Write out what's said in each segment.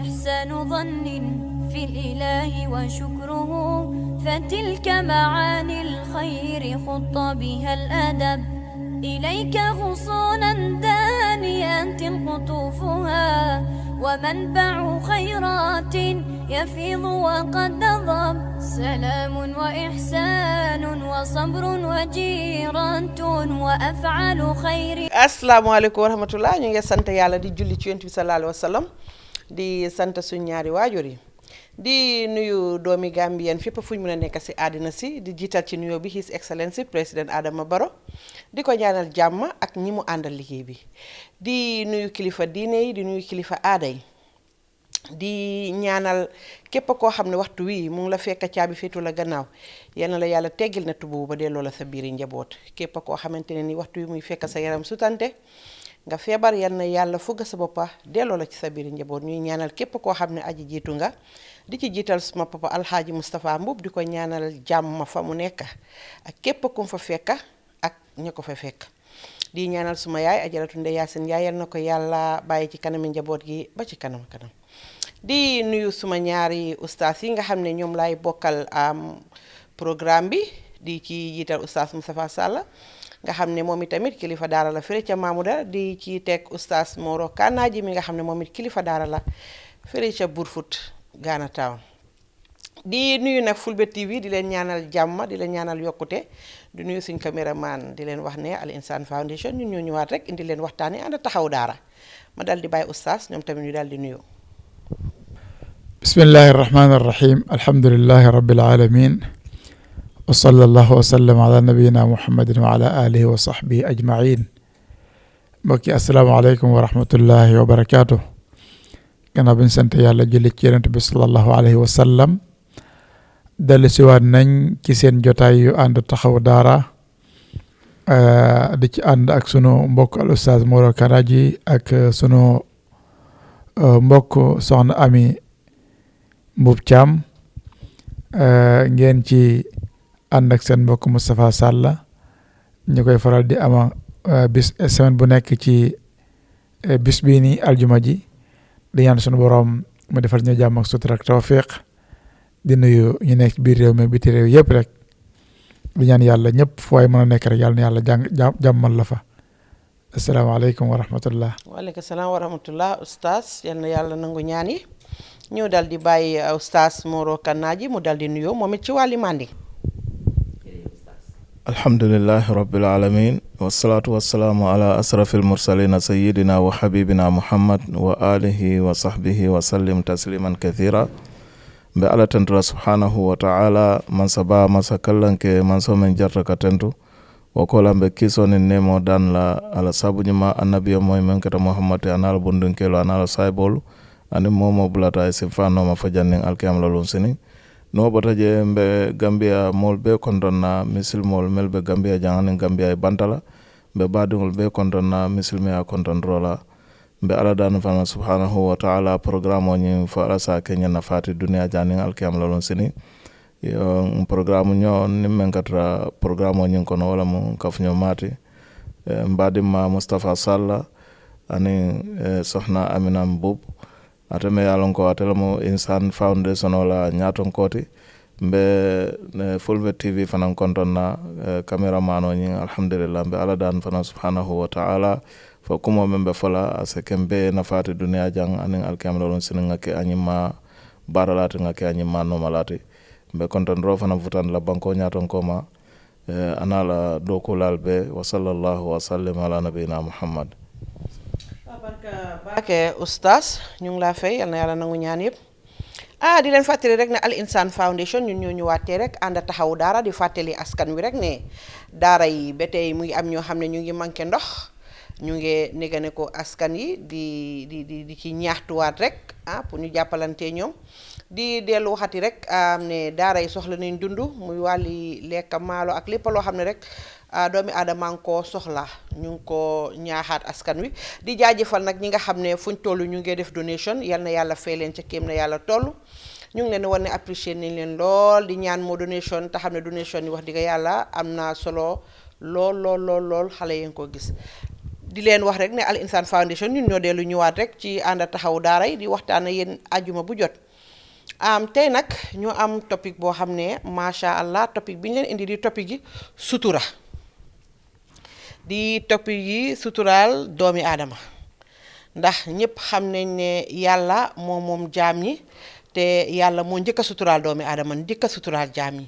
إحسان ظن في الإله وشكره فتلك معاني الخير خط بها الأدب إليك غصونا دانيات قطوفها ومنبع خيرات يفيض وقد نضب سلام وإحسان وصبر وجيرة وأفعال خير. السلام عليكم ورحمة الله. ñu ngi sant yàlla di julli ci yonent bi sallallahu alayhi wa sallam di sant suñu ñaari waajur yi di nuyu doomi Gambien fépp fu ñu mën a nekk si àddina si di jiital ci nuyoo bi His Excellency président Adama Barrow di ko ñaanal jàmm ak ñi mu àndal liggéey bi di nuyu kilifa diine yi di nuyu kilifa aada yi di ñaanal képp koo xam ne waxtu wi mu ngi la fekk caabi féetu la gannaaw yal na la yàlla teggil na tubu ba delloo la sa biiri njaboot képp koo xamante ne ni waxtu wi muy fekk sa yaram sutante nga feebar yal na yàlla fugg sa boppa delloo la ci sa biiri njaboot ñuy ñaanal képp koo xam ne aji jiitu nga di ci jiital suma papa alxaaji Moustapha Mbub di ko ñaanal jàmm fa mu nekk ak képp kum fa fekk ak ña ko fa fekk di ñaanal suma yaay ajaratu Ndey Yaasin Njaay yal na ko yàlla bàyyi ci kanami njaboot gi ba ci kanam di nuyu suma ñaari ustaas yi nga xam ne ñoom laay bokkal programme bi di ci jiital ustaas Moustapha Sall nga xam ne moom itamit kilifa daara la fële ca Mamouda di ci teg ustaas Moro Kanaaji mi nga xam ne moom it kilifa daara la fële ca Burfoot Ghana Town di nuyu nag Fulbe TV di leen ñaanal jàmm di leen ñaanal yokkute di nuyu suñ caméraman di leen wax ne Al Insan Foundation ñun ñoo ñëwaat rek indi leen waxtaane ànd taxaw daara ma dal di bàyyi ustaas ñoom tamit ñu daal di nuyu بسم الله الرحمن الرحيم الحمد لله رب العالمين وصلى الله وسلم على نبينا محمد وعلى آله وصحبه أجمعين بكي السلام عليكم ورحمة الله وبركاته كنا بنسنت يالا جلي تيرنت صلى الله عليه وسلم دل سوان نن كيسين جوتاي عند تخو دارا ديك عند اك سونو مبوك الاستاذ مورو كراجي اك سونو مبوك سون امي Mbub Thiam ngeen ci ànd ak seen mbokk Moustapha Sall ñu koy faral di ama bis semaine bu nekk ci bis bii nii aljuma ji di ñaan sunu borom mu defal ñu jàmm ak sutura ak tawfiq di nuyu ñu nekk biir réew mi biti réew yëpp rek di ñaan yàlla ñëpp fu waay mën a nekk rek yàlla na yàlla jàmmal la fa asalaamaaleykum wa rahmatullah. waaleykum salaam wa rahmatullah ustaas yal na yàlla nangu ñaan yi ñëw dal di bàyyi ustaas Moro Kanaaji mu dal di nuyoo moom it ci wàlli mandi alhamdulillahi rabbil alamin wassalatu wassalamu ala asrafil mursalina sayyidina wa habibina muhammad wa alihi wa sahbihi wa sallim tasliman kathira mbe ala tentura subhanahu wa ta'ala man saba masa kallanke man so men jarta ka tentu wa kola mbe kisoni nemo dan la ala sabu nyima annabiyo moy men kata muhammad anala bundun kelo anala saybolu ani momo bulata e sifano ma fajanning alkiyam lalun sini no botaje mbe Gambia mol be kondonna misil mol melbe Gambia jangani Gambia e bantala mbe badingol be kondonna misil me a kondonrola mbe ala danu fana subhanahu wa ta'ala programme o nyi fa ala sa kenya na fati dunia janing alkiyam lalun sini yo programme nyo nimmen katra programme o nyi kono wala mo kafnyo mati mbadima Mustafa Sall ani sohna Amina Mbub atame yalon ko atelmo Insan Foundation wala nyaton koti mbe Fulbe TV fanan kontonna cameraman o nyi alhamdulillah mbe ala dan fanan subhanahu wa ta'ala fo kumo membe fola asekembe nafati dunia jang anin alkamdolon sininga ke anyima baralati ngake anyima no malati mbe konton ro fanan futan la banko nyaton koma anala dokulal be wa sallallahu wa sallim ala nabina Muhammad. barke ustaas ñu ngi la fay yal na yàlla nangu ñaan yëpp di leen fàttali rek ne Al Insan Foundation ñun ñoo ñëwaatee rek ànd taxaw daara di fàttali askan wi rek ne daara yi ba tey mu ngi am ñoo xam ne ñu ngi manqué ndox ñu ngi négane ko askan yi di ci ñaaxtuwaat rek pour ñu jàppalante ñoom di dellu waxati rek ne daara yi soxla nañ dund muy wàlli lekk maalo ak lépp loo xam ne rek doomi aadama ngi koo soxla ñu ngi ko ñaaxaat askan wi di jaajëfal nag ñi nga xam ne fuñ toll ñu ngi def donation yal na yàlla fay leen ca kéem na yàlla toll ñu ngi leen war ne apprécier nañ leen lool di ñaan moo donation te xam ne donation yi wax dëgg yàlla am na solo lool xale yi nga ko gis di leen wax rek ne Al Insaan Foundation ñun ñoo dellu ñëwaat rek ci ànd taxawu daara yi di waxtaan ak yéen àjjuma bu jot tey nag ñu am topic boo xam ne macha allah topic bi ñu leen indi di topic yi sutura di topic yi suturaal doomi aadama ndax ñëpp xam nañ ne yàlla moom jaam ñi te yàlla moo njëkk a suturaal doomi aadama njëkk a suturaal jaam ñi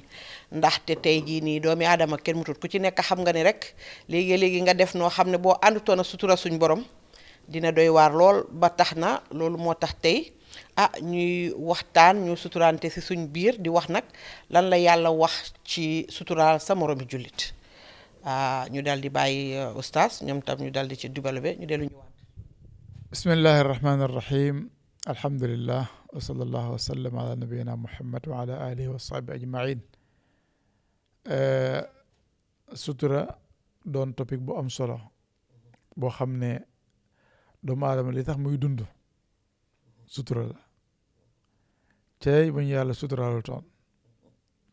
ndaxte tey jii nii doomi aadama kenn mutut ku ci nekk xam nga ni rek léegi nga def noo xam ne boo àndutoon a sutura suñ borom dina doy waar lool ba tax na loolu moo tax tey ñuy waxtaan ñu suturaante ci suñ biir di wax nag lan la yàlla wax ci suturaal sa moromi jullit ñu dal di bàyyi oustaz ñoom tam ñu dal di ci développé ñu dellu ñëwaat. bismillahi irrahmani irrahim alhamdulillah wa sallallahu wa sallam ala nabiyina muhammad wa ala alihi wa sahbi ajmain sutura doon topic bu am solo boo xam ne doomu aadama li tax muy dund sutura la cey bu ñu yàlla suturaalu toon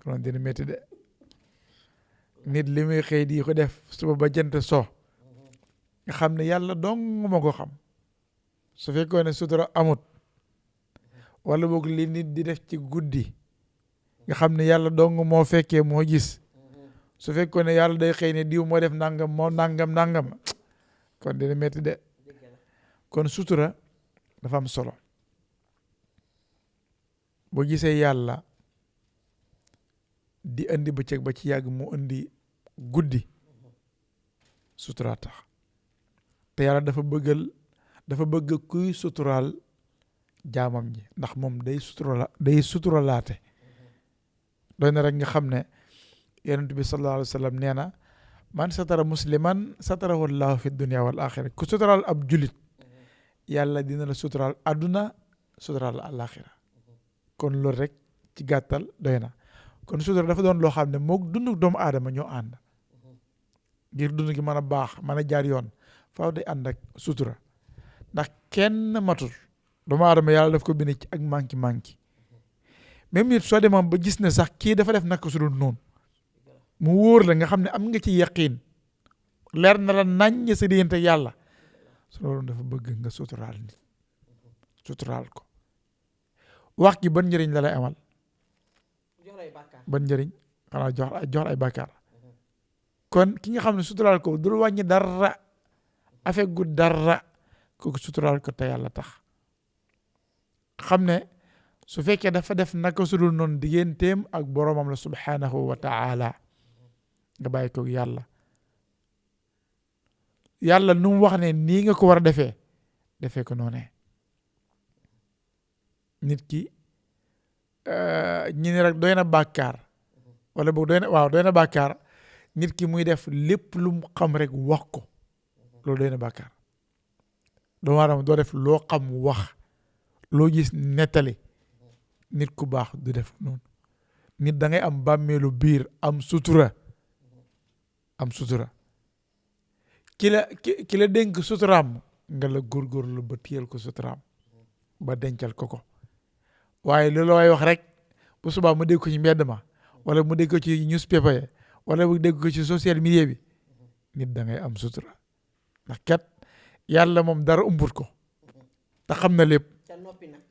konoon dina métti de nit li muy xëy di ko def suba ba jant so nga xam ne yàlla dong ma ko xam su fekkoon ne sutura amut wala boog li nit di def ci guddi nga xam ne yàlla dong moo fekkee moo gis su fekkoon ne yàlla day xëy ne diw moo def nangam moo nangam kon dina métti de kon sutura dafa am solo boo gisee yàlla di indi bëccëg ba ci yàgg mu indi guddi sutura tax te yàlla dafa bëgg kuy suturaal jaamam ñi ndax moom day suturalaate doy na rek nga xam ne yonent bi sallallahu alayhi wa sallam nee na man satara musliman satarahu llahu fi dunia wal axira ku suturaal ab julit yàlla dina la suturaal àdduna suturaal àlaxira kon loolu rek ci gàttal doy na kon sutura dafa doon loo xam ne mook dundu doomu aadama ñoo ànd ngir dund gi mën a baax mën a jaar yoon faaw day ànd ak sutura ndax kenn matul doomu aadama yàlla daf ko bind ci ak manki même nit soo demoon ba gis ne sax kii dafa def naka su dul noonu mu wóor la nga xam ne am nga ci yaqiin leer na la naññ sa diggante yàlla su loolu dafa bëgg nga suturaal nit suturaal ko wax gi ban njëriñ la lay amal ban njëriñ xanaa jox ay bàkkaar kon ki nga xam ne suturaal ko dul wàññi dara afeggu dara kooku suturaal ko te yàlla tax xam ne su fekkee dafa def naka su dul noonu digganteem ak boromam la subhanahu wa taala nga bàyyi ko yàlla nu mu wax ne nii nga ko war a defee ko noonee nit ki ñi ne rek doy na bàkkaar wala boog doy na bàkkaar nit ki muy def lépp lu mu xam rek wax ko loolu doy na bàkkaar doomu aadama doo def loo xam wax loo gis nettali nit ku baax du def noonu nit da ngay am bàmmeelu biir am sutura ki la dénk suturaam nga la góorgóorlu ba téyel ko suturaam ba dencal ko waaye loolu waay wax rek bu subaa mu dégg ko ci mbedd ma wala mu dégg ko ci newspaper wala mu dégg ko ci social media bi nit da ngay am sutura ndax kat yàlla moom dara umbut ko te xam na lépp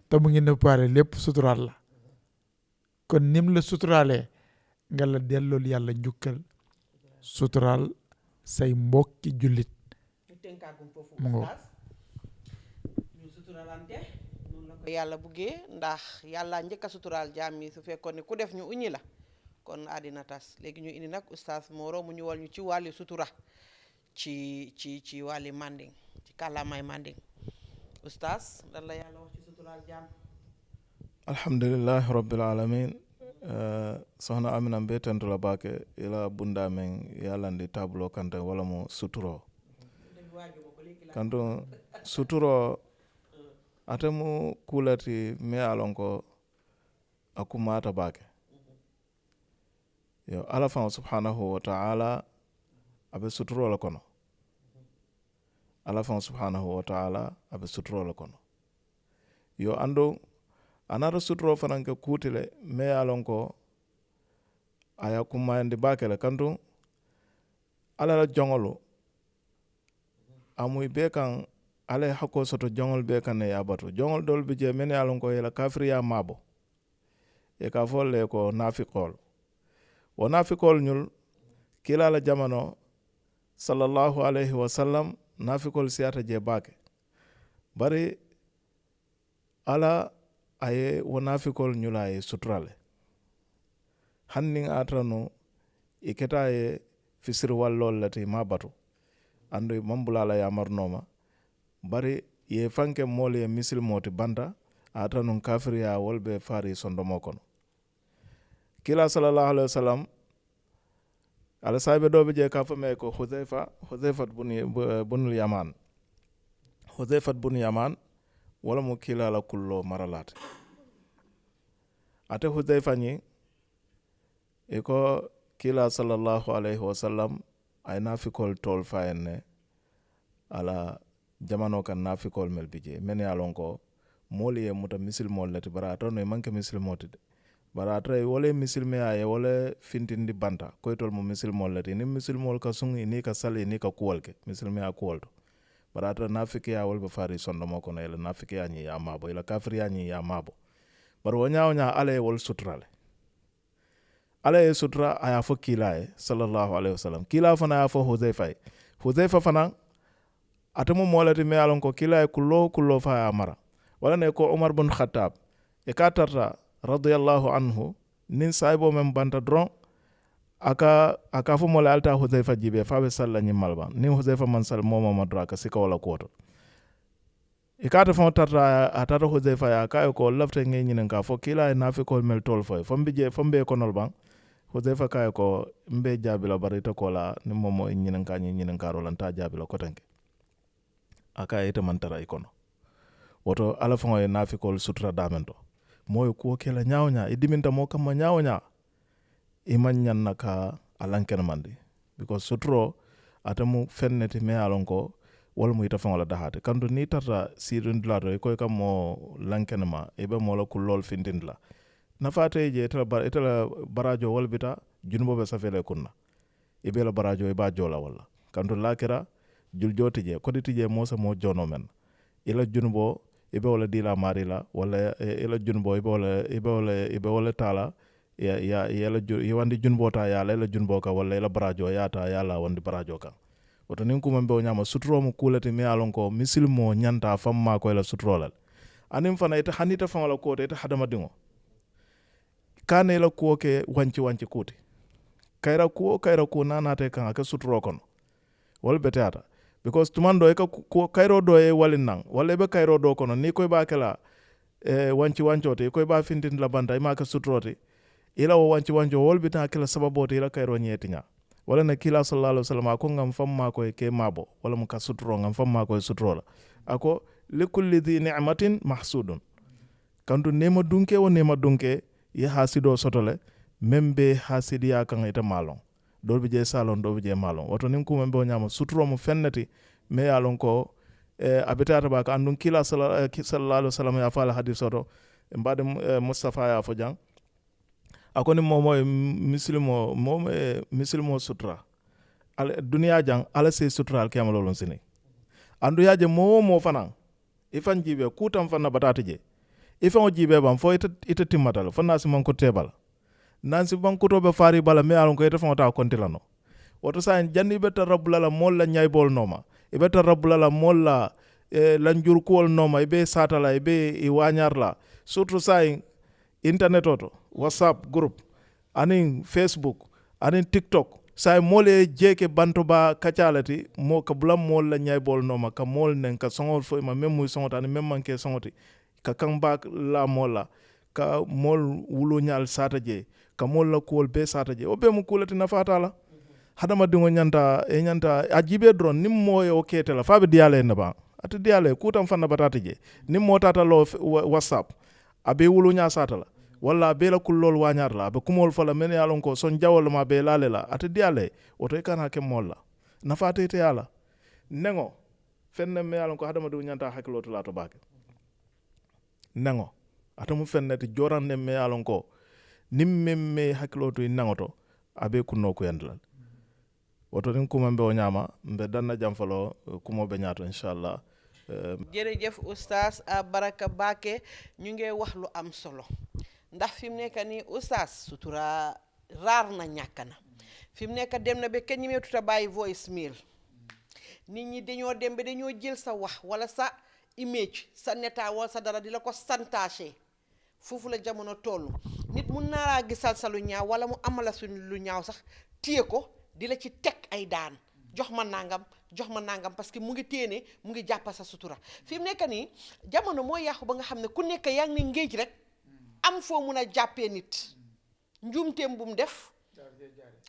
te mu ngi nëppaale lépp suturaal la kon nim la suturaalee nga la dellool yàlla njukkal suturaal say mbokki jullit mu ngo ñu suturalante noonu la ko yàlla buggee ndax yàlla njëkk a suturaal jaam yi su fekkoon ne ku def ñu uñi la kon àddina tas léegi ñu indi nag oustaz Moro mu ñu wal ñu ci wàlli sutura ci wàlli manding ci kàllaamay manding oustaz lan la yàlla wax ci suturaal jaam alhamdulillahi rabbil alamin sohna Amina mbe tentula baake ila bunda men yalandi tablo kante wala mo suturo kanto suturo atemu kulati me alonko akumata baake yo ala fan subhanahu wa ta'ala abe suturo la kono ala fan subhanahu wa ta'ala abe suturo la kono yo ando anara suturo fananke kutile me alonko aya kumayandi bakele kanto ala la jongolo amuy be kan ala hakko soto jongol be kan ya batu jongol dol bi je men yalon ko yela kafriya mabo e ka folle ko nafiqol wo nafiqol ñul kila la jamano sallallahu alayhi wa sallam nafiqol siyata je bake bari ala aye wo nafiqol ñula ye sutrale hanning atrano iketa ye fisir wallol lati ma batu andu mambulala ya marnoma bari ye fanke mol ye misil moti banda atanun kafiriya wolbe fari sondomo kono kila sallallahu alaihi wasallam ala sahibe dobe je ka fame ko Hudhaifa bunul Yaman Hudhaifa bun Yaman wala mo kila la kullo maralat ate Hudhaifa ni eko kila sallallahu alaihi wasallam ay nafikol tol fayenne ala jamano kan nafikol mel bije men yalon ko moli e muta misil mol lati barato no manke misil moti de barato e wole misil me ay wole fintindi banta koy tol mo misil mol lati ni misil mol ka sungi ni ka sali ni ka kuwalke misil me a kuwalto barato nafiki ya wolbe fari sondo moko no ele nafiki ya ni ya mabo ila kafiri ya ni ya mabo bar wonya ale wol sutrale ala sutra aya fo kila sallallahu alaihi wasallam kila fana ya fo Hudhaifa fana atamu molati me alon ko kila kullo fa ya mara wala ne ko Umar bin Khattab e katarta radiyallahu anhu nin saibo mem banta dron aka fo mola alta Hudhaifa jibe fa be salla ni malba ni Hudhaifa man sal moma madra ka sika wala koto e kata fo tarta atata Hudhaifa ya ka ko lafte ngi nyinen ka fo kila nafi ko mel tol fo fombe ko nol bang Hudhaifa kay ko mbe jabila barita ko la ni momo nyinen ka nyinen ka rolanta jabila ko tanke aka ite mantara ikono woto ala fango e nafikol sutra damento moy ko kela nyawnya idiminta mo kam nyawnya iman nyanna ka alanken mandi because sutro atamu fenneti me alon ko wol mu ita fango la dahate kandu ni tata sidun dlato ko kam mo lanken ma ibe mo la kulol findindla nafate je itala barajo wol bita junbo be safele kunna ibe la barajo e ba jola wala kandu lakira jul joti je koditi je mosa mo jono men ila junbo ibe wala dila marila wala ila junbo ibe wala tala ya wandi junbo ta ya la junbo ka wala ila barajo ya ta ya la wandi barajo ka woto nin kuma mbe nyama sutro mo kulati mi alon ko misil mo nyanta famma ko ila sutro lal anim fana ita hanita fama la ko ita hadama dingo kane la ko ke wanci kuti kayra ko nanate kan aka sutro kono wal betata because tumando e ko kayro do e walin nan wala be kayro do kono ni koy ba kala wancote koy ba fintin la banda ma ka sutrote ila wo wanco wol bita kala sababote ila kayro nyetinya wala na kila sallallahu alaihi wasallam ko ngam famma ko ke mabo wala mu ka sutro ngam famma ko sutrola ako likulli dhi ni'matin mahsudun kandu nema dunke ye hasido sotole membe hasidiya kan ita malon dolbi je salon dolbi je malon woto nin kuma mbe nyama sutro mu fennati me yalon ko abitata ba ka andun kila sallallahu alaihi wasallam ya fala hadith oto mbade Mustafa ya fo jang akoni momo muslimo sutra al dunya jang ala se sutra al kiyama lolon sini andu yaje mo fanan ifan jibe kutam fanna batati je ifan jibe bam fo ita timmatal fanna si man ko tebal nansi bankuto be fari bala me alon ko ita fon ta kontilano woto sa janni be ta rabbula la mol la nyay bol noma e be ta rabbula la mol la lan jur ko noma e be satala e be e wanyar la surtout sa internet oto WhatsApp group anin Facebook anin TikTok sa mole jeke banto ba kacalati mo ka bulam mol la nyay bol noma ka mol nen ka songol fo ma mem muy songota ni mem manke songoti ka kang ba la mola ka mol wulo nyal sata je ka mol la kuol be sata je o be mu kulati na fatala hadama dingo nyanta ajibe drone nim mo yo ketela fa be diale na ba ati diale kutam fanna batata je nim mo tata lo WhatsApp abe wulo nya sata la wala be la kulol wanyar la be kumol fala men yalon ko son jawol ma be lale la ati diale oto kana ke mol la na fatete yala nengo fenne me yalon ko hadama du nyanta hakilo to la to bake nengo atamu fenneti jorande me yalon ko nimmemme hakkiloto nangoto abe kunno ko yandal woto nin kuma mbe o ñama mbe danna jam falo kumo be ñaato inchallah. jërëjëf oustaz Baraka Baake ñu ngi wax lu am solo ndax fi mu nekk nii oustaz sutura raar na ñàkk na fi mu nekk dem na ba kenn ñemeetut a bàyyi voice mail nit ñi dañoo dem ba dañoo jël sa wax wala sa image sa neta wala sa dara di la ko santaase foofu la jamono toll nit mun naa laa gisal sa lu ñaaw wala mu amala suñ lu ñaaw sax téye ko di la ci teg ay daan jox ma nangam parce que mu ngi téene mu ngi jàppa sa sutura fi mu nekk nii jamono moo yàqu ba nga xam ne ku nekk yaa ngi ne ngéej rek am foo mun a jàppee nit njuumteem bu mu def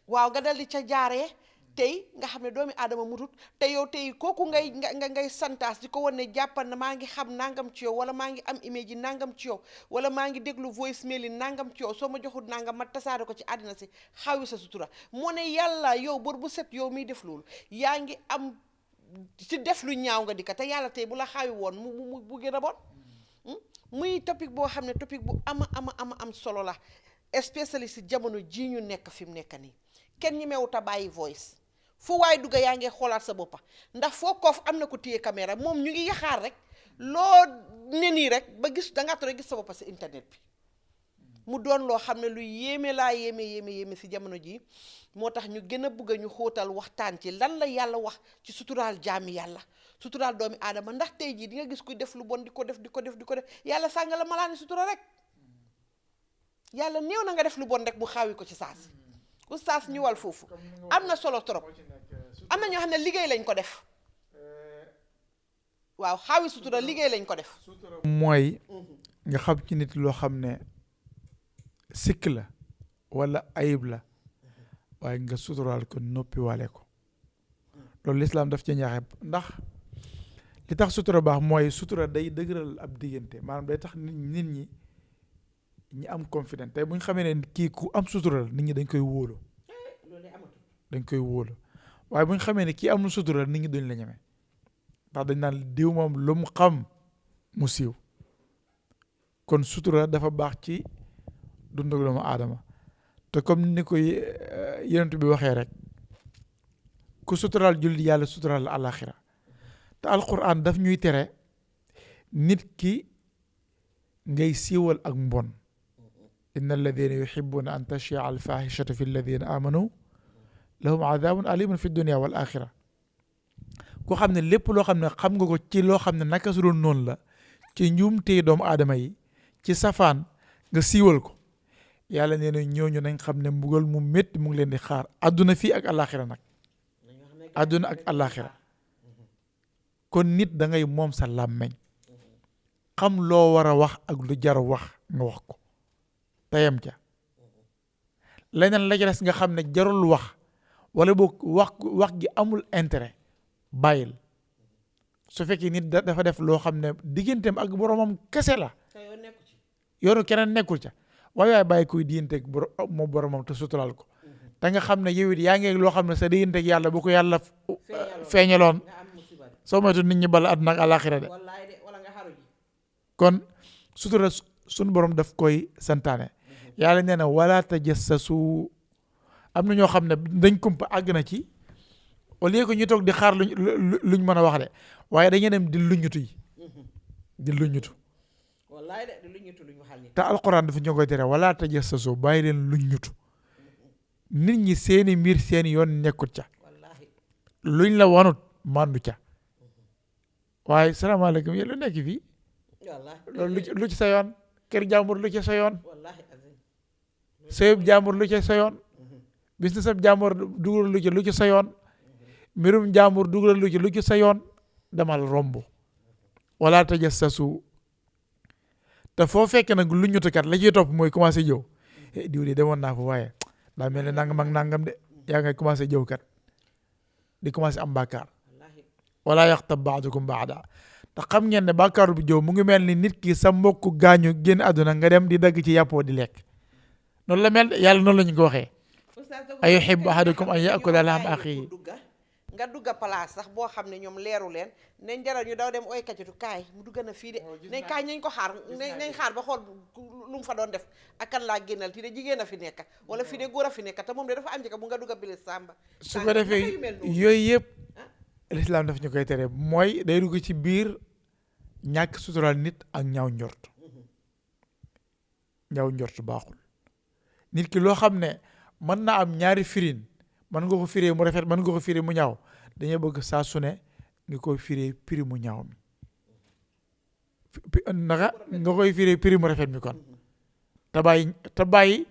waaw nga dal di ca jaaree tey nga xam ne doomi aadama mutut te yow tey kooku ngay santaas di ko wan ne jàppal na maa ngi xam nangam ci yow wala maa ngi am image yi nangam ci yow wala maa ngi déglu voice mail yi nangam ci yow soo ma joxul nangam ma tasaare ko ci àddina si xawi sa sutura moo ne yàlla yow bor bu set yow miy def loolu yaa ngi am ci def lu ñaaw nga di ka te yàlla tey bu la xawi woon mu bu gën a bon muy topic boo xam ne topic bu am solo la especially si jamono ji ñu nekk fi mu nekk nii kenn ñi mewut a bàyyi voice fu waay dugga yaa ngi xoolaat sa boppa ndax foo koof am na ko téye caméra moom ñu ngi yaxaar rek loo ne nii rek ba gis dangaa tore gis sa boppa si internet bi mu doon loo xam ne lu yéeme laa yéeme si jamono ji moo tax ñu gën a bëgg ñu xóotal waxtaan ci lan la yàlla wax ci suturaal jaami yàlla suturaal doomi aadama ndax tey jii di nga gis kuy def lu bon di ko def yàlla sànga la malaani sutura rek yàlla néew na nga def lu bon rek mu xaawi ko ci saasi oustaz ñëwal foofu am na solo trop am na ñoo xam ne liggéey lañ ko def waaw xaawi sutura liggéey lañ ko def mooy nga xam ci nit loo xam ne sikk la wala ayib la waaye nga suturaal ko noppi waale ko loolu lislaam daf ci ñaaxe ndax li tax sutura baax mooy sutura day dëgëral ab diggante maanaam day tax nit ñi am confidence tey bu ñu xamee ne kii ku am sutura la nit ñi dañ koy wóolu waaye bu ñu xamee ne kii amul sutura nit ñi duñ la ñeme ndax dañ naan diw moom lu mu xam mu siiw kon sutura dafa baax ci dundu doomu aadama te comme ni ko yonent bi waxee rek ku suturaal julli yàlla suturaal àllaaxira te alquran daf ñuy tere nit ki ngay siiwal ak mbon inna alladina yuhibbuna an tashia alfahishatu fi alladina amanu lahum adabun alimun fi dunia wal axira koo xam ne lépp loo xam ne xam nga ko ci loo xam ne naka su doon noonu la ci njuumtee doomu aadama yi ci safaan nga siiwal ko yàlla nee na ñooñu nañ xam ne mbugal mu métti mu ngi leen di xaar àdduna fii ak àllaaxira nag àdduna ak àllaaxira kon nit da ngay moom sa làmmeñ xam loo war a wax ak lu jar wax nga wax ko tayam ca leneen la ca des nga xam ne jarul wax wala boog wax gi amul intérêt bàyyil su fekkee nit dafa def loo xam ne digganteem ak boromam kese la yoonu keneen nekkul ca waaye bàyyi koy digganteeg moo boromam te suturaal ko te nga xam ne yow it yaa ngi loo xam ne sa digganteeg yàlla bu ko yàlla feeñaloon soo moytu nit ñi bala àdduna ak àllaaxira de kon sutura suñu borom daf koy santaane yàlla nee na wala tajassasu am na ñoo xam ne dañ kumpa àgg na ci au lieu que ñu toog di xaar luñ mën a wax de waaye dañuy dem di luñutu yi di luñutu wallaay de di luñutu luñ waxal ni te alquran dafa ñu koy tere wala tajassasu bàyyi leen luñutu nit ñi seeni mbir seeni yoon nekkut ca luñ la wanut mandu ca waaye salaamaaleykum yéen lu nekk fii loolu lu ci sa yoon kër jàmbur lu ci sa yoon sëyub jàmbur lu ci sa yoon business ab jàmbur dugal lu ci sa yoon mbirum jàmbur dugal lu ci sa yoon demal romb wala tajassasu te foo fekk nag lu ñutukat la ciy topp mooy commencé jëw diw de demoon naa fa waaye daa mel ne nangam ak nangam de yaa ngay commencé jëw kat di commencé am bàkkaar wala yaxtab baadukum baada te xam ngeen ne bàkkaaru bu jëw mu ngi mel ni nit ki sa mbokku gaañu génn àdduna nga dem di dagg ci yàppoo di lekk noonu la mel yàlla noonu la ñu ko waxee ayuhibbu ahadukum an yaakula lahma axiihi nga dugga place sax boo xam ne ñoom leeru leen nañ jaral ñu daw dem ooy kacitu kaay mu dugga na fii de nañ kaay nañ ko xaar nañ xaar ba xool lu mu fa doon def ak kan laa génnal ti de jigéen a fi nekk wala fi de góor a fi nekk te moom de dafa am njëkk bu nga dugg a bile sàmba su ko defee yooyu yëpp lislaam daf ñu koy tere mooy day dugg ci biir ñàkk suturaal nit ak ñaaw njort baaxul nit ki loo xam ne mën naa am ñaari firin mën nga ko firee mu rafet mën nga ko firee mu ñaaw dañuy bëgg saa su ne nga koy firee prix mu ñaaw mi naka nga koy firee prix mu rafet mi kon te bàyyi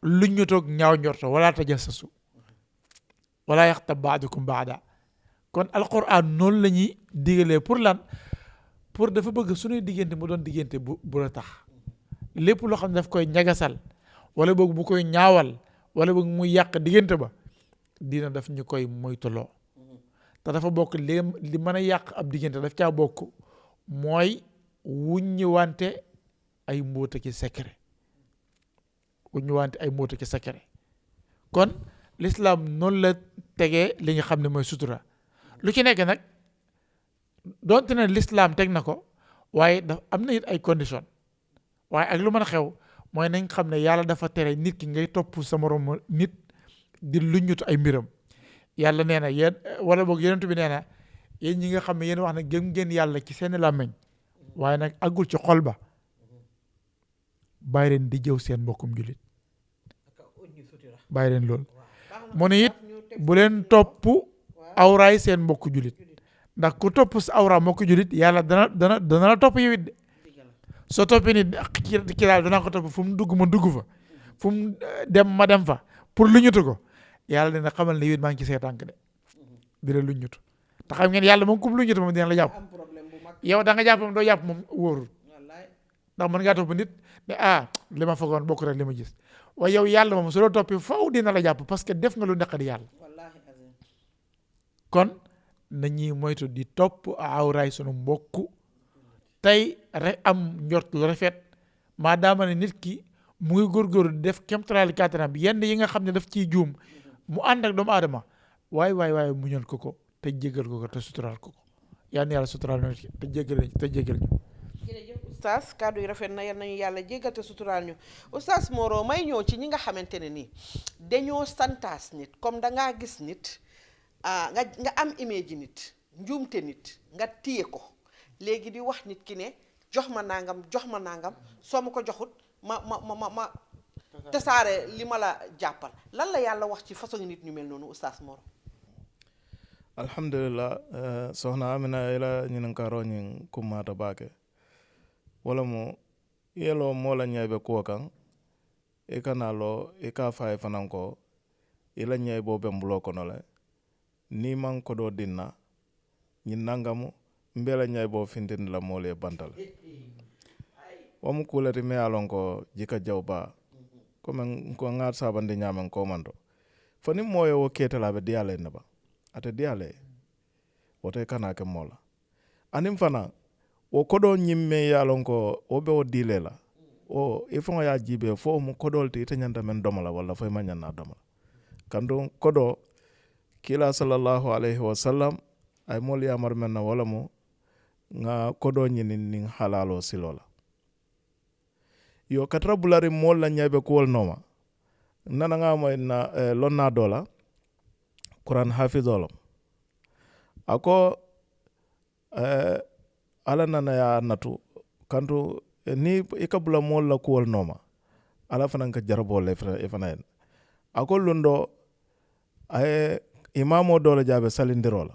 lu ñu toog ñaaw njorto wala tajassasu wala yaxtab baadukum baada kon alquran noonu la ñuy digalee pour lan pour dafa bëgg suñuy diggante mu doon diggante bu la tax lépp loo xam ne daf koy ñagasal wala boog bu koy ñaawal wala boog muy yàq diggante ba dina daf ñu koy moytuloo te dafa bokk li mën a yàq ab diggante daf caa bokk mooy wuññi wante ay mbóota ki secret kon l'islam noonu la tegee li nga xam ne mooy sutura lu ci nekk nag doonte ne l'islam teg na ko waaye daf am na it ay condition waaye ak lu mën a xew mooy nañ xam ne yàlla dafa tere nit ki ngay topp sa morom nit di luññut ay mbiram yàlla nee na yéen wala boog yonent bi nee na yéen ñi nga xam ne yéen wax ne gëm ngeen yàlla ci seeni làmmiñ waaye nag àggul ci xol ba bàyyi leen di jëw seen mbokkum jullit bàyyi leen loolu mu ne it bu leen topp awraay seen mbokku jullit ndax ku topp sa awra mbokku jullit yàlla dana la topp yow it de soo toppee nit ki daal danaa ko topp fu mu dugg ma dugg fa fu mu dem ma dem fa pour lu ñutu ko yàlla dina xamal ne yow it maa ngi ci say tànk de di la lu ñutu te xam ngeen yàlla moom kum lu ñutu moom dina la jàpp yow da nga jàpp moom doo jàpp moom wóorul ndax mën ngaa topp nit ne li ma foogoon bokk rek li ma gis waaye yow yàlla moom su la toppee faw dina la jàpp parce que def nga lu naqari yàlla kon nañuy moytu di topp awraay sunu mbokku tey rek am njort lu rafet maadaama ne nit ki mu ngi góorgóorlu di def kéemtalaay kàttanam bi yenn yi nga xam ne daf ciy juum mu ànd ak doomu aadama waaye muñal ko te jégal ko te suturaal ko yal na yàlla suturaal ñu te jégal ñu. jërëjëf oustaz kàddu yi rafet na yal nañu yàlla jégal te suturaal ñu oustaz Moro may ñëw ci ñi nga xamante ne nii dañoo santaas nit comme dangaa gis nit nga am image nit njuumte nit nga téye ko léegi di wax nit ki ne jox ma nangam soo ma ko joxut ma tasaare li ma la jàppal lan la yàlla wax ci façon nit ñu mel noonu oustaz Moro. alhamdulillah soxna Amina ila ñinin karo ñin kummata baake wala mo yelo mola ñaybe kuwo kan i kana lo i ka faye fanan ko ila ñaybo be mbulo kono le ni man ko do dinna ñin nangamu mbela ñaybo fintindi la moolu ye bantale womu kuleti me alon ko jika jawba comme ko ngar sabandi ñamen ko manto fani moye wo ketela be diale ne ba ate diale wote kana ke mola anim fana wo kodo nyimme yalon ko o be o dile la o ifo ya jibe fo mu kodol ti tanyanda men domala wala fo ma nyanna domala kando kodo kila sallallahu alaihi wasallam ay mol ya mar men na wala mo nga kodo nyini ning halalo silola yo katra bulari mol la nyabe ko wol noma nana nga moy na lonna dola Quran hafizolom ako ala nana ya natu kantu ni ikabula mol la ko wol noma ala fanan ka jarabo le fana en ako lundo ay imamo dola jabe salindirola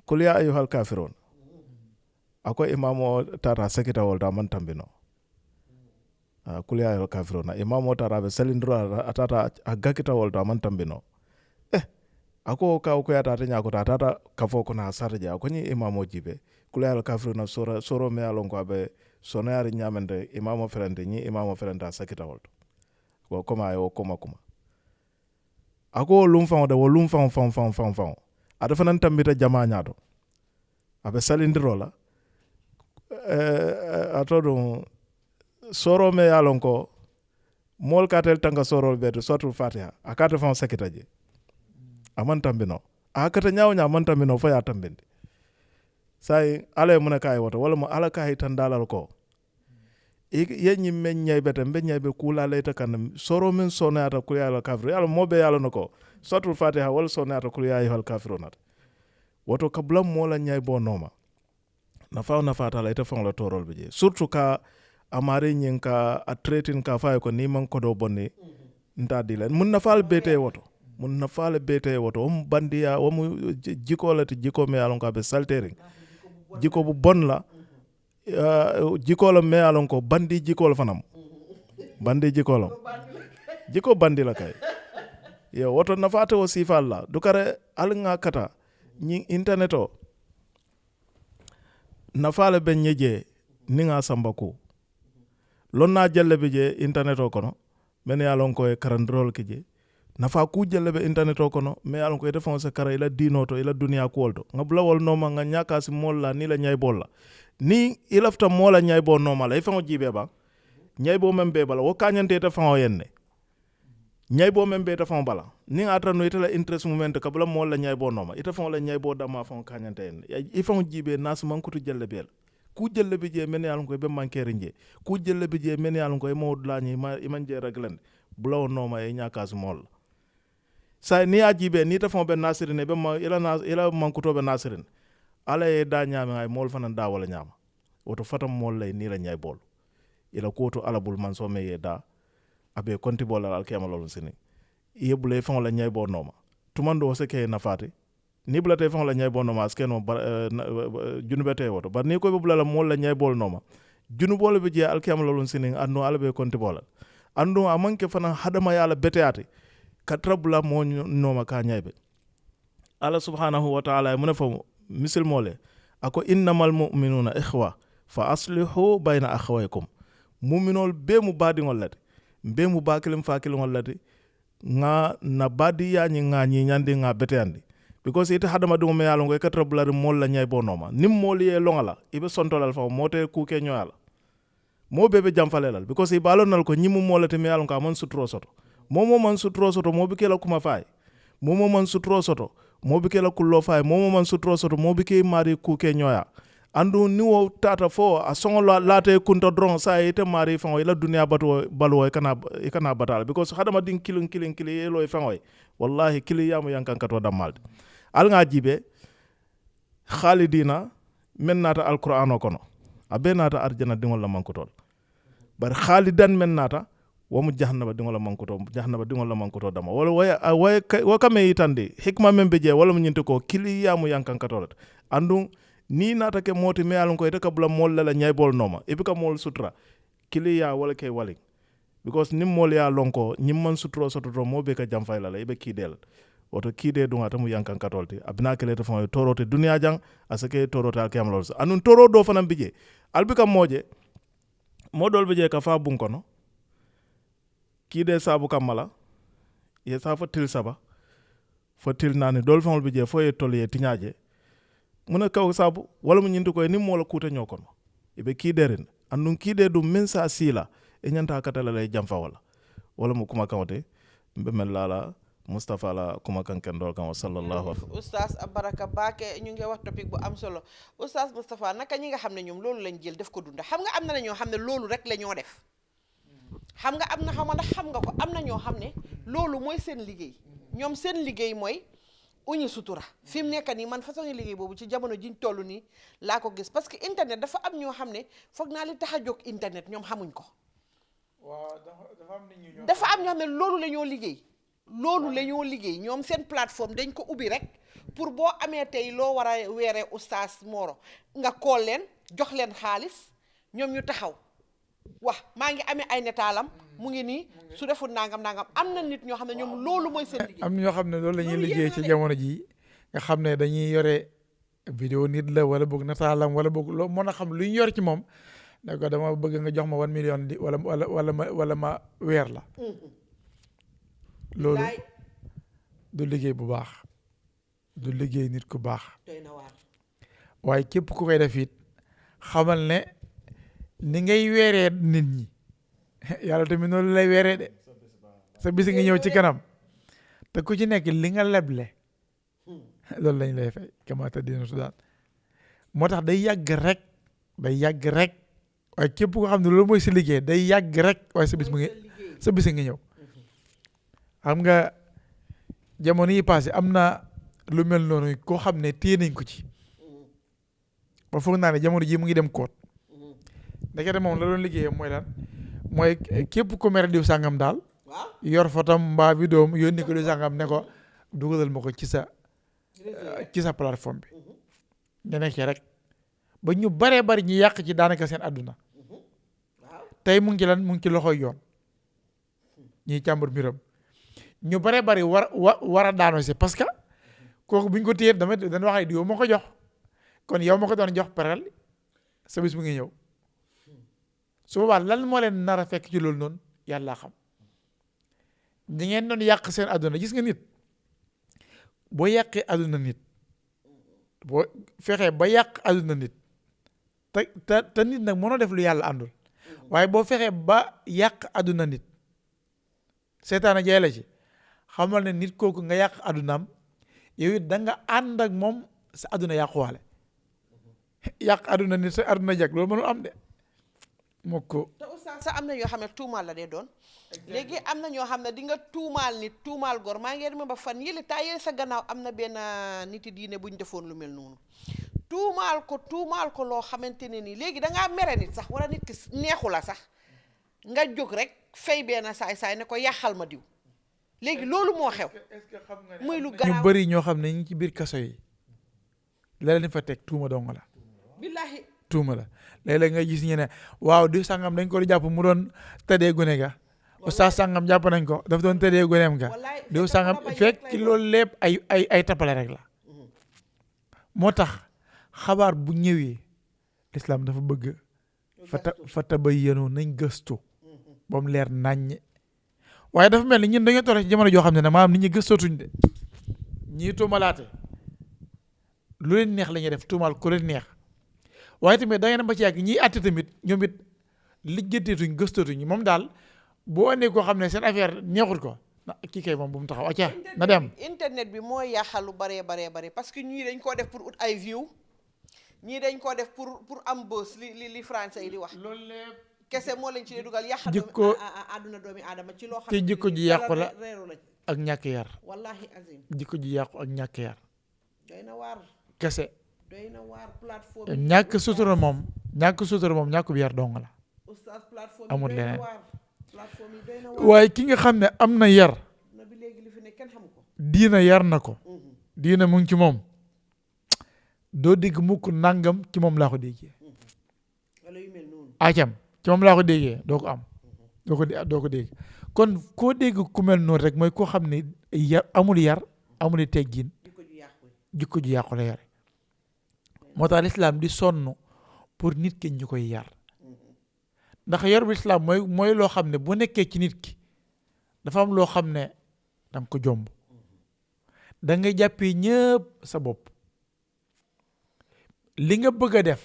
kul ya ayyuhal kafirun ako imamo tara sekita wolta man tambino kul ya ayyuhal kafirun imamo tara be salindiro atata agakita wolta man tambino ako ka ko ya tata nyako tata kafo ko na sarja ko ni imamo jibe kul ya ayyuhal kafirun soro me alon ko abe sono yari nyamende imamo ferende ni imamo ferenda sekita wolto ko koma ayo koma ako lumfan de lumfan fam ada fanan tambita jama nyaato abe salindiro la atodo soro me yalon ko mol katel tanga soro be to sotul fatiha akata fam sekitaje aman tambino akata nyawnya man tambino fa ya tambinde sai ala mun kay woto wala mo ala kay tan dalal ko ye ñimme ñaybete mbe ñaybe kula layta kan soro min sonata kul ya kafir yalla mobe yalla nako suratul fatiha wal sonata kul ya ayyuhal kafirun woto kabla mola ñaybo noma na fata layta fon la torol be je surtout ka amari nyin ka a treatin ka fay ko ni man ko do bonni nta di len mun na fal bete woto bandiya jiko la ti jiko me alon ko be saltering jiko bu bon la jiko la me alon ko bandi jiko la fanam bandi jiko la kay yo woto na fata o sifal la du kare al nga kata ñi internet o na fala be ñeje ni nga sambako lon na jelle be je internet o kono men yalon ko e karandrol ke je nafa ku jelle be internet o kono me yalon ko e defon sa kara ila dino to ila dunia ko wolto nga blawol no ma nga nyaka si molla ni la nyay bolla ni ilafta mola nyay bo no mala e fa jibe ba nyay bo membe bala wo kanyante ta fa yenne nyay bo membe ta fa bala ni atra no itala interest moment ka bla mola nyay bo no ma ita fa la nyay bo dama fa kanyante yenne e fa jibe nas man kutu jelle bel ku jelle bi je men yalon ko be mankere nje ku jelle bi je men yalon ko e mawd lañi man je raglan blaw no ma e nyaka su mol sa ni ajibe ni ta fon be nasirine be ma ila mankuto be nasirin ala e da nyama ay mol fanan da wala nyama woto fatam mol lay ni la nyay bol ila ko to ala bul man so me da abe konti bol al kema lolun sini yebule fon la nyay bo noma tumando se ke nafati ni bula te fon la nyay bo noma skeno junubete woto bar ni ko be bula la mol la nyay bol noma junubol be je al kema lolun sini anno ala be konti bol andu amanke fanan hadama yala beteati katrabula mo noma ka nyaybe Allah subhanahu wa ta'ala mun fa misil mole ako innamal mu'minuna ikhwa fa aslihu bayna akhawaykum mu'minol be mu badi ngollati be mu bakilim fakil ngollati nga na badi ya nyi nga nyi nyandi nga beteyandi because ite hadama dum me yalo ngoy katrabula mol la nyaybo noma nim mol ye longala ibe sontolal fa mote ku ke nyoala mo bebe jamfalelal because ibalonal ko nyimu molati me yalo ka man sutro soto momo man sutro soto mo bike la kuma fay momo man sutro soto mo bike la kullo fay momo man sutro soto mo bike mari ku ke nyoya andu ni wo tata fo a songo late kunta dron sa ite mari fa ila dunya balwo kana batal because hadama din kilin elo fa wallahi kili yamu yankan katwa damal al nga jibe khalidina men nata alquran kono abe nata arjana dingol la mankutol bar khalidan men nata wamu jahannaba dingola mankuto dama wala way kame yitande hikma membe je wala mu nyinte ko kili yamu yankan katolat andu ni nata ke moti me alon ko ite kabula mol la nyaybol noma ibika mol sutra kili ya wala ke wali because nim mol ya lonko nyim man sutro soto mo be ka jamfay la ibe kidel woto kide dunga tamu yankan katolti abna kele to fon torote dunya jang asake torote alkam lol anun toro do fanam bije albika moje modol bije ka fa bun kono kide sabu kamala ye sa fa til saba fa til nani dol famol bi je fo ye tol ye tiñaje muna kaw sabu wala mu nyindu ko ni mo la kuta ñokon ibe kideren andun kide du men sa sila e nyanta katala lay jamfa wala mu kuma kawte mbe mel lala Mustafa la kuma kan ken dol kan sallallahu alaihi oustaz Baraka Baake ñu ngi wax topic bu am solo oustaz Mustafa naka ñi nga xamne ñoom loolu lañ jël def ko dunda xam nga am na ñoo xamne loolu rek la ñoo def xam nga am na xaw ma ndax xam nga ko am na ñoo xam ne loolu mooy seen liggéey ñoom seen liggéey mooy uñu sutura fi mu nekk nii man façon liggéey boobu ci jamono jiñ toll nii laa ko gis parce que internet dafa am ñoo xam ne foog naa li tax a jóg internet ñoom xamuñ ko. waaw dafa am nit ñi dafa am ñoo xam ne loolu la ñoo liggéey. loolu la ñoo liggéey ñoom seen plateforme dañ ko ubbi rek pour boo amee tey loo war a weeree oustaz Moro nga kool leen jox leen xaalis ñoom ñu taxaw. wax maa ngi amee ay netaalam mu ngi nii su deful nangam am na nit ñoo xam ne ñoom loolu mooy seen liggéey. am ñoo xam ne loolu la ñuy liggéey ci jamono ji nga xam ne dañuy yore vidéo nit la wala boog nataalam wala boog loo mën a xam lu ñu yor ci moom ne ko dama bëgg nga jox ma 1 million di wala ma weer la. loolu du liggéey bu baax du liggéey nit ku baax. doy na waar. waaye képp ku koy def it xamal ne. ni ngay weeree nit ñi yàlla tamit noonu lay weeree de sa bisi nga ñëw ci kanam te ku ci nekk li nga leble loolu lañ lay fay kama tadinu Sudan moo tax day yàgg rek waaye képp koo xam ne loolu mooy sa liggéey day yàgg rek waaye sa bis mu ngi sa bis nga ñëw. xam nga jamono yi passé am na lu mel noonu koo xam ne téye nañ ko ci ba foog naa ne jamono ji mu ngi dem koot ndekete moom la doon liggéeyee mooy lan mooy képp ko mere diw sàngam daal yor fotom mbaa vidéo am yónni ko diw sàngam ne ko dugalal ma ko ci sa plateforme bi nga nekkee rek ba ñu baree bari ñu yàq ci daanaka seen àdduna tey mu ngi ci lan mu ngi ci loxoy yoon ñuy càmbar mbiram ñu baree bari war a daanoo si parce que kooku bu ñu ko téye dama dañ wax ne diw ma ko jox kon yow ma ko doon jox parel sa bis mu ngi ñëw su boobaa lan moo leen nar a fekk ci loolu noonu yàlla xam ñi ngeen doon yàq seen àdduna gis nga nit boo yàqee àdduna nit boo fexee ba yàq àdduna nit te nit nag mënoo def lu yàlla àndul waaye boo fexee ba yàq àdduna nit seetaana jaay la ci xamal ne nit kooku nga yàq àddunaam yow it da nga ànd ak moom sa àdduna yàquwaale yàq àdduna nit sa àdduna jag loolu mënul am de moo ko te oustaz sax am na yoo xam ne tuumaal la dee doon léegi am na ñoo xam ne di nga tuumaal nit tuumaal gor maa ngi dem ba fan yële taa yële sa gannaaw am na benn nit yi diine bu ñu defoon lu mel noonu tuumaal ko loo xamante ne nii léegi dangaa mere nit sax wala nit ki neexu la sax nga jóg rek fay benn saay-saay ne ko yàqal ma diw léegi loolu moo xew muy lu garaaw ñu bëri ñoo xam ne ñu ci biir kaso yi la leen fa teg tuuma dong la billaahi tuuma la léeg-léeg nga gis ñu ne waaw diw sàngam dañ ko di jàpp mu doon tëddee gune ga oustaz sàngam jàpp nañ ko daf doon tëddee guneem ga diw sàngam fekk loolu lépp ay tappale rek la moo tax xabaar bu ñëwee lislaam dafa bëgg fa tabayyanu nañ gëstu ba mu leer naññ waaye dafa mel ni ñun dañoo toll ci jamono joo xam ne maanaam nit ñi gëstootuñ de ñii tuumalaate lu leen neex la ñuy def tuumal ku leen neex waaye tamit da ngeen ba ci yàgg ñiy àtte tamit ñoom it lijjanteetuñ gëstootuñ moom daal boo andee koo xam ne seen affaire neexut ko na kii kay moom bu mu taxaw acca na dem. internet bi mooy yàqal lu baree parce que ñii dañ koo def pour ut ay view ñii dañ koo def pour am bës li français yi di wax. loolu lépp kese moo leen ci dee dugal yàqal jikko àdduna doomi aadama ci loo xam te jikko ji yàqu la reeru la ak ñàkk yar. wallahi azim jikko ji yàqu ak ñàkk yar. doy na waar. kese. doy na waar plateforme ñàkk sutura moom ñàkk bi yar dong la. oustaz plateforme amul doy na leneen. waar. plateforme yi doy na waar. waaye ki nga xam ne am na yar na bi léegi li fi ne kenn xamu ko. diina yar na ko diina mu ngi ci moom doo dégg mukk nangam ci moom laa ko déggee wala yu mel noonu. acam ci moom laa ko déggee doo ko am doo ko dégg kon koo dégg ku mel noonu rek mooy koo xam ne yar amul teggin jikko ju yàqu yi. jikko ju yàqu la yare moo tax lislaam di sonn pour nit ki ñu koy yar ndax yar bu lislaam mooy loo xam ne bu nekkee ci nit ki dafa am loo xam ne danga ko jomb da nga jàppee ñëpp sa bopp li nga bëgg a def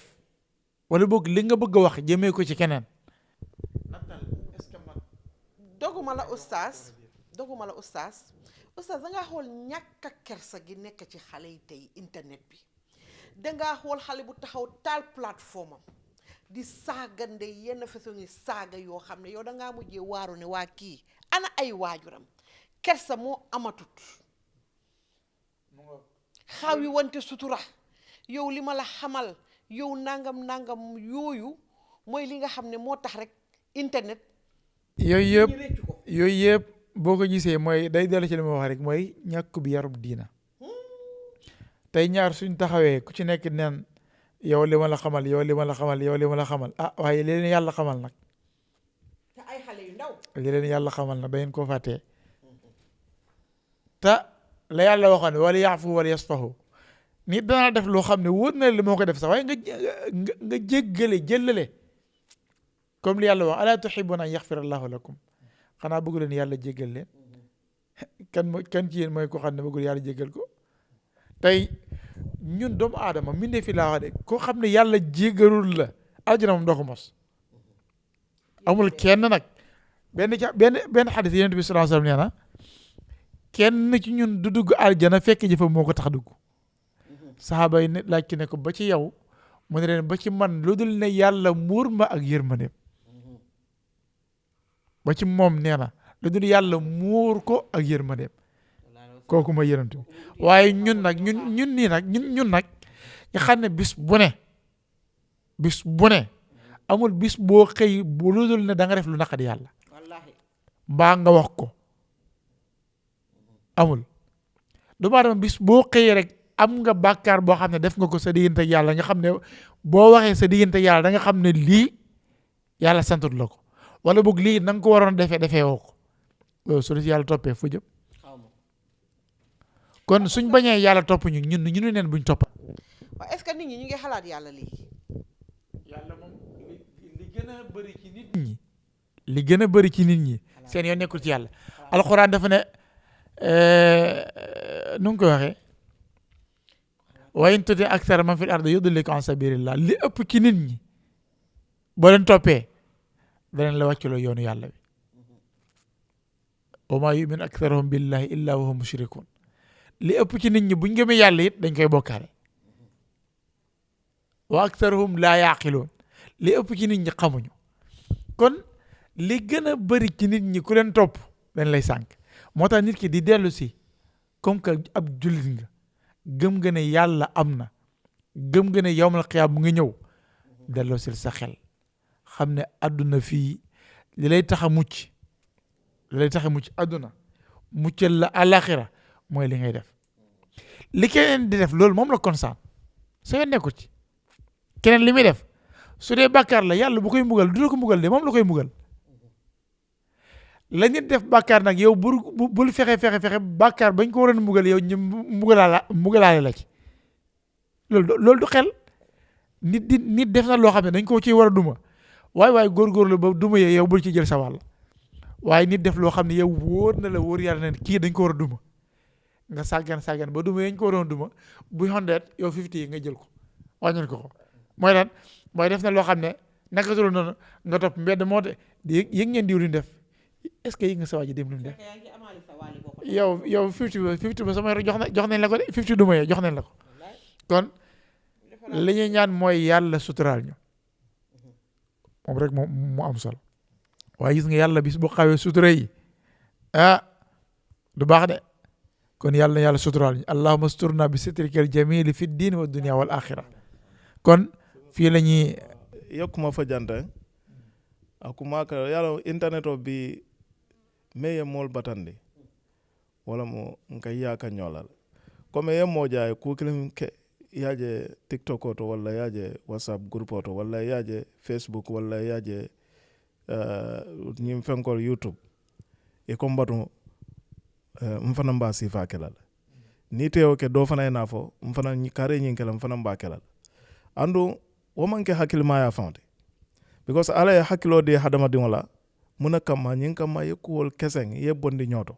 wala boog li nga bëgg a wax jëmee ko ci keneen. doguma la oustaz oustaz dangaa xool ñàkk a kersa gi nekk ci xale yi tey internet bi dangaa xool xale bu taxaw taal plateforme am di saaga ndey yenn façon yi saaga yoo xam ne yow dangaa mujjee waaru ne waa kii ana ay waajuram kersa moo amatut xaw yi wante sutura yow li ma la xamal yow nangam yooyu mooy li nga xam ne moo tax rek internet yooyu yëpp boo ko gisee mooy day dellu ci li ma wax rek mooy ñàkk bi yarub diina tey ñaar suñ taxawee ku ci nekk neen yow li ma la xamal waaye li leen yàlla xamal nag te ay xale yu ndaw li leen yàlla xamal nag da ngeen koo fàttee te la yàlla waxoon ne wala yaafu wala yasfahu nit dana def loo xam ne wóor na li moo ko def sax waaye nga jéggale jëllale comme li yàlla wax alaa tuhibbuna an yaxfira allahu lakum xanaa bëggu leen yàlla jéggal leen kan ci yéen mooy ko xam ne bëggul yàlla jéggal ko tey ñun doomu aadama mbindee fi laa wax de koo xam ne yàlla jéggalul la aljana moom doo ko mos amul kenn nag benn xadis yonent bi sallallahu alayhi wasallam nee na kenn ci ñun du dugg aljana fekk jëfa moo ko tax dugg saxaaba yi ne laaj ki ne ko ba ci yow mu ne leen ba ci man lu dul ne yàlla muur ma ak yërmandeem ba ci moom nee na lu dul yàlla muur ko ak yërmandeem kooku ma yonent bi waaye ñun nag ñun nag nga xam ne bis bu ne amul bis boo xëy bu lu dul ne da nga def lu naqadi yàlla mbaa nga wax ko amul du maa dama bis boo xëyee rek am nga bàkkaar boo xam ne def nga ko sa diggante ak yàlla nga xam ne boo waxee sa diggante ak yàlla da nga xam ne lii yàlla santut la ko wala boog lii na nga ko waroon defee woo ko loolu su dee yàlla toppee fu jëm kon suñ bañee yàlla topp ñun neen buñ topp. waaw est-ce que nit ñi ñu ngi xalaat yàlla léegi. yàlla moom li gën a bëri ci nit ñi. li gën a bëri ci nit ñi seen yoon nekkul ci yàlla. alxuraan dafa ne nu ngi koy waxee. wa in tuti akthara man fil ardi yudilluka an sabilillah li ëpp ci nit ñi boo leen toppee danañ la wàcculoo yoonu yàlla bi. wa maa yu'minu aktharuhum billahi illa wa hum mushrikun li ëpp ci nit ñi buñ gëmee yàlla it dañ koy bokkaale. wa aktharuhum laa yaqiloon li ëpp ci nit ñi xamuñu kon li gën a bëri ci nit ñi ku leen topp dañ lay sànq moo tax nit ki di dellu si comme que ab jullit nga gëm nga ne yàlla am na gëm nga ne yawmal qiyaam mu ngi ñëw delloo sil sa xel xam ne àdduna fii li lay tax a mucc àdduna muccal la àlaxira mooy li ngay def li keneen di def loolu moom la constant sa yoon nekkul ci keneen li muy def su dee bàkkaar la yàlla bu koy mbugal du la ko mbugal de moom la koy mbugal la nit def bàkkaar nag yow bul fexe bàkkaar bañ ko waroon mbugal yow ñu mbugalaale la ci loolu du xel nit def na loo xam ne dañ ko ciy war a duma waaye góorgóorlu ba duma yee yow bul ci jël sa wàll waaye nit def loo xam ne yow wóor na la wóor yàlla ne kii dañ ko war a duma nga sàggan ba duma yañ ko waroon duma bu 100 yow 50 yi nga jël ko wàññil ko mooy lan mooy def na loo xam ne naka solo noonu nga topp mbedd moo te yëg ngeen diw lu ñu def est-ce que yëg nga sa waa ji dem lu ñu def yow 50 ba sama jox nañ la ko de 50 duma yee jox nañ la ko kon li ñuy ñaan mooy yàlla suturaal ñu moom rek moom mu am solo waaye gis nga yàlla bis bu xawee sutura yi du baax de kon yàlla na yàlla suturaal ñu allahumma sturna bi sitrikal jamili fi diin wa dunya wal axira kon fii la ñuy yokkuma fa jante akumaka yalo internet o bi meye mol batandi wala mo nka yaka ñolal comme ye moja ku kilim ke yaje TikTok oto wala yaje WhatsApp group oto wala yaje Facebook wala yaje ñim fenkol YouTube e kombatu mfana mba sifa kelal ni teo ke do fana ena fo mfana kare nyin kelal mfana mba kelal andu wo manke hakil ma ya fawde because ala ya hakilo de hadama dingola muna kama nyin kama ye kuol keseng ye bondi nyoto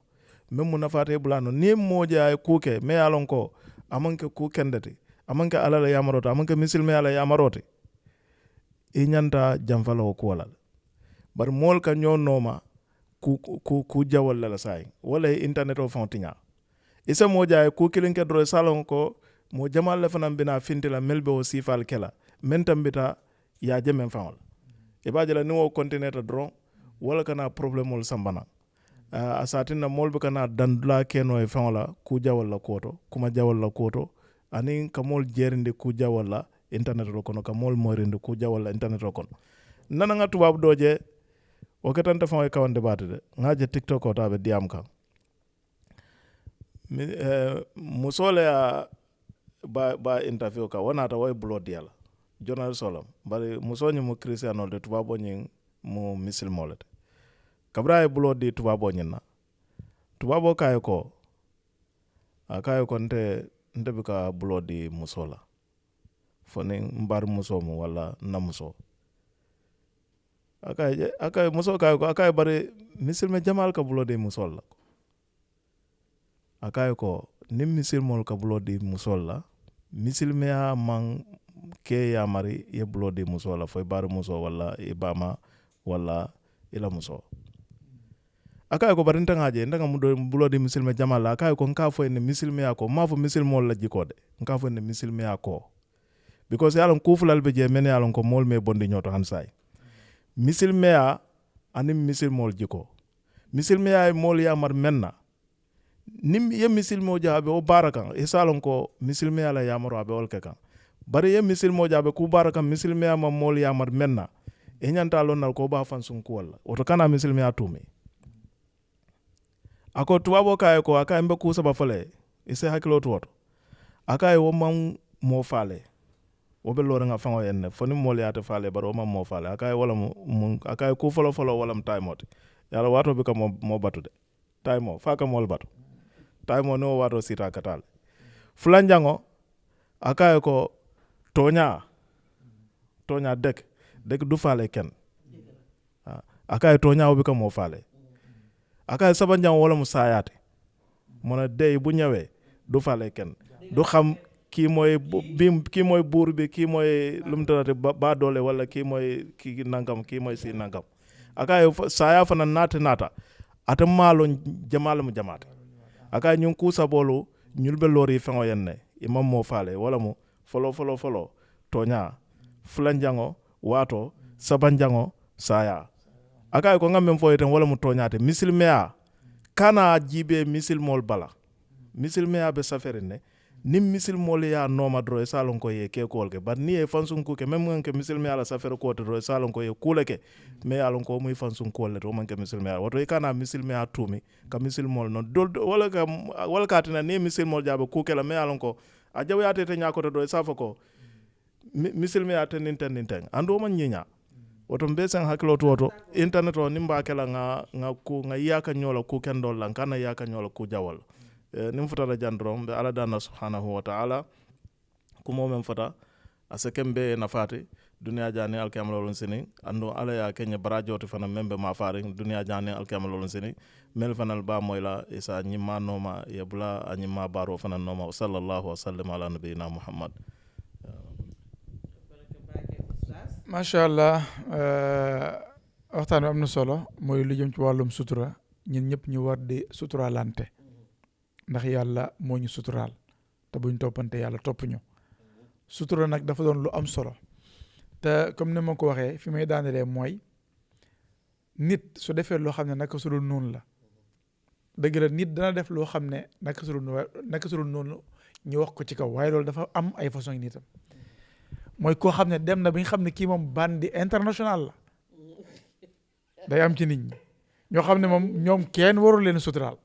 même muna fate bulano ni moja kuke me alon ko amanke ku kendati amanke ala la yamaroto amanke misil me ala yamarote e nyanta jamfalo ko walal bar mol ka nyonoma ku jawol la say wala internet o fontinya isa moja ku kilinke dro salon ko mo jamal la fanam bina fintila melbe o sifal kela men tambita ya jemen fawol e bajala ni wo continent dro wala kana problem ol sambana asatina molbe kana dandula keno e fawla ku jawol la koto kuma jawol la koto ani kamol jerinde ku jawol la internet ro kono kamol morinde ku jawol la internet ro kono nana nga tubab doje o ketanta faw e kawande batede ngaje TikTok o tabe diam kan musole a ba interview ka wona ta way blood yalla journal solam bari musoni mo christian de tubabo nyin mo misil molete kabra e blood di tubabo nyina tubabo kay ko akayo konte ndebe ka blood di musola foni mbar musomo wala namuso akay muso kay ko akay bari misil me jamal ka blood di musola akay ko nim misil mol ka blood di musola misil me a man ke ya mari ye blood di musola foy bar muso wala ibama wala ila muso akay ko bari ntangaje ndanga mu do blood di misil me jamal akay ko nka foy ne misil me ako ma fo misil mol la jikode nka foy ne misil me ako because yalon kufulal be je men yalon ko mol me bondi nyoto hansay misil meya ani misil mol jiko misil meya mol ya mar menna nim ye misil mo jabe o barakan e salon ko misil meya la yamaro abe olke kan bari ye misil mo jabe ku barakan misil meya ma mol ya mar menna e nyanta lonnal ko ba fan sun ko walla oto kana misil meya tumi ako tuwabo kay ko aka mbe ku saba fale ise hakilo to aka wo man mo fale wo be lore nga fango enne foni mo le ate fale baro man mo fale aka wala mo aka ku folo wala time ot yalla wato be ka mo batude time fa ka mo batu time no wato sita katal fulanjango aka ko tonya dek du fale ken aka tonya wo be ka mo fale aka sabanjango wala mo sayate mona dey bu ñëwee du fale ken du xam kii mooy buur bi kii mooy lu mu tërate ba doole wala kii mooy kii nangam kii mooy si nangam aka saya fana naata ata maalo jamaale mu jamaate aka ñun kuusa boolu ñul be loori fengo yenne imam moo faale wala mu folo toña fulanjango waato sabanjango saya aka ko ngam men fo yeten wala mu toñaate misilmeya kana jibe misil mol bala misil meya be safere ne nim misil mol ya noma dro salon ko ye ke kolke bar ni e fansun ko ke mem nganke misil meya la safere ko to dro salon ko ye kuleke me alon ko muy fansun ko le to manke misil meya woto kana misil meya tumi ka misil mol non dol wala ka tina ni misil mol jabe ku ke la me alon ko a jawyate te nyako to do safa ko misil meya tenin ando man nyinya woto mbesen hakilo to woto internet o nimba kala nga yaka nyola ku kendol lan kana yaka nyola ku jawal nim futata jandrom be ala dana subhanahu wa ta'ala kumo men fata asekembe nafati dunya jani alkiyama lolun sini ando ala ya kenya barajo to fana membe ma faari dunya jani alkiyama lolun sini mel fanal ba moyla isa nyima noma yebula anyima baro fana noma sallallahu wasallam ala nabiyina muhammad. macha allah waxtaan wi am na solo mooy lu jëm ci wàllum sutura ñun ñëpp ñu war di suturaalante ndax yàlla moo ñu suturaal te buñ toppante yàlla topp ñu sutura nag dafa doon lu am solo te comme ni ma ko waxee fi may daanelee mooy nit su defee loo xam ne naka su dul noonu la dëgg la nit dana def loo xam ne naka su dul noonu ñu wax ko ci kaw waaye loolu dafa am ay façon yi nitam mooy koo xam ne dem na bi nga xam ne kii moom bandi international la day am ci nit ñi ñoo xam ne moom ñoom kenn warul leen suturaal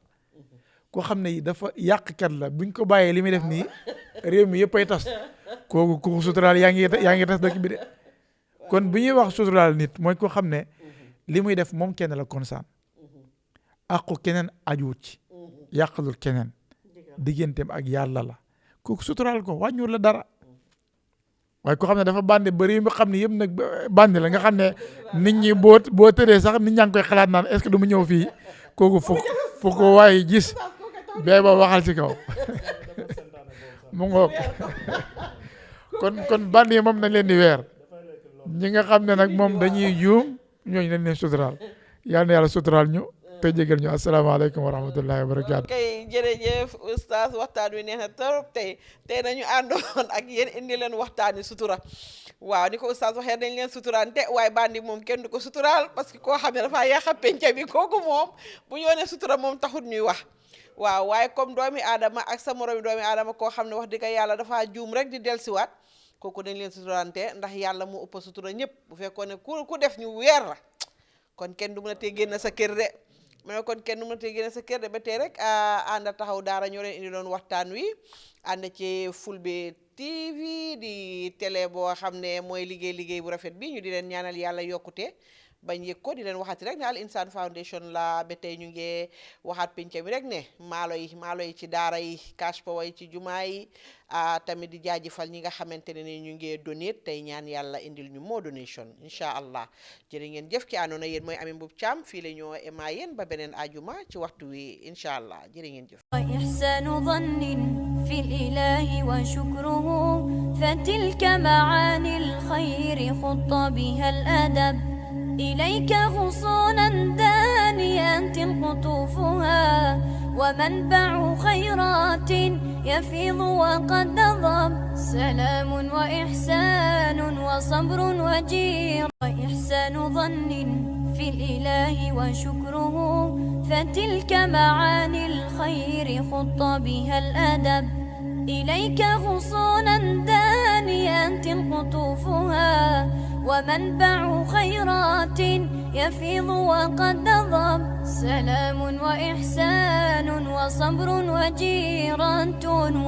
koo xam ne dafa yàqkat la buñ ko bàyyee li muy def nii réew mi yëpp ay tas kooku ku suturaal yaa ngi tas dëkk bi de kon bu ñuy wax suturaal nit mooy koo xam ne li muy def moom kenn la konsaan àqu keneen ajuwut ci yàqalul keneen digganteem ak yàlla la kooku suturaal ko wàññiwul la dara waaye ko xam ne dafa bandi bëri mi xam ne yëpp nag bandi la nga xam ne nit ñi boo tëree sax nit ñaa ngi koy xalaat naan est-ce que du mu ñëw fii kooku fu ko waaye gis bee ba waxal ci kaw mu ngoog kon bandi yi moom nañ leen di weer ñi nga xam ne nag moom dañuy juum ñooñu nañ leen suturaal yal na yàlla suturaal ñu te jégal ñu asalaamaaleykum wa rahmatullahi wa barakaatu. kay jërëjëf oustaz waxtaan wi neex na trop tey nañu àndoon ak yéen indi leen waxtaani sutura waaw ni ko oustaz waxee dañ leen suturante waaye bandi moom kenn du ko suturaal parce que koo xam ne dafaa yàqa penca bi kooku moom bu ñu wonee sutura moom taxut ñuy wax waaw waaye comme doomi aadama ak sa moromi doomi aadama koo xam ne wax dëgg yàlla dafaa juum rek di dellusiwaat kooku dañ leen suturante ndax yàlla mu ëpp sutura ñëpp bu fekkoon ne ku def ñu weer la kon kenn du mën a tee génn sa kër de ma ne kon kenn du mën a tee génn sa kër de ba tey rek ànd taxaw daara ñoo leen indi loon waxtaan wi ànd ci Fulbe TV di télé boo xam ne mooy liggéey bu rafet bi ñu di leen ñaanal yàlla yokkute bañ yëg ko di leen waxati rek ne Al Insaan Foundation la ba tey ñu ngi waxaat penc mi rek ne maalo yi ci daara yi cash power yi ci jumaa yi tamit di jaajëfal ñi nga xamante ne ni ñu ngi donate tey ñaan yàlla indil ñu moo donation incha allah jërë ngeen jëf ki àndoona yéen mooy Ami Mbub Caam fii la ñoo emaa yéen ba beneen ajuma ci waxtu wi incha allah jërë ngeen jëf إحسان ظن في الإله وشكره فتلك معاني الخير خط بها الأدب إليك غصونا دانيات قطوفها ومنبع خيرات يفيض وقد ضب. سلام وإحسان وصبر وجير وإحسان ظن في الإله وشكره، فتلك معاني الخير خط بها الأدب. إليك غصونا دانيات قطوفها، ومنبع خيرات يفيض وقد ضب. سلام وإحسان وصبر وجيران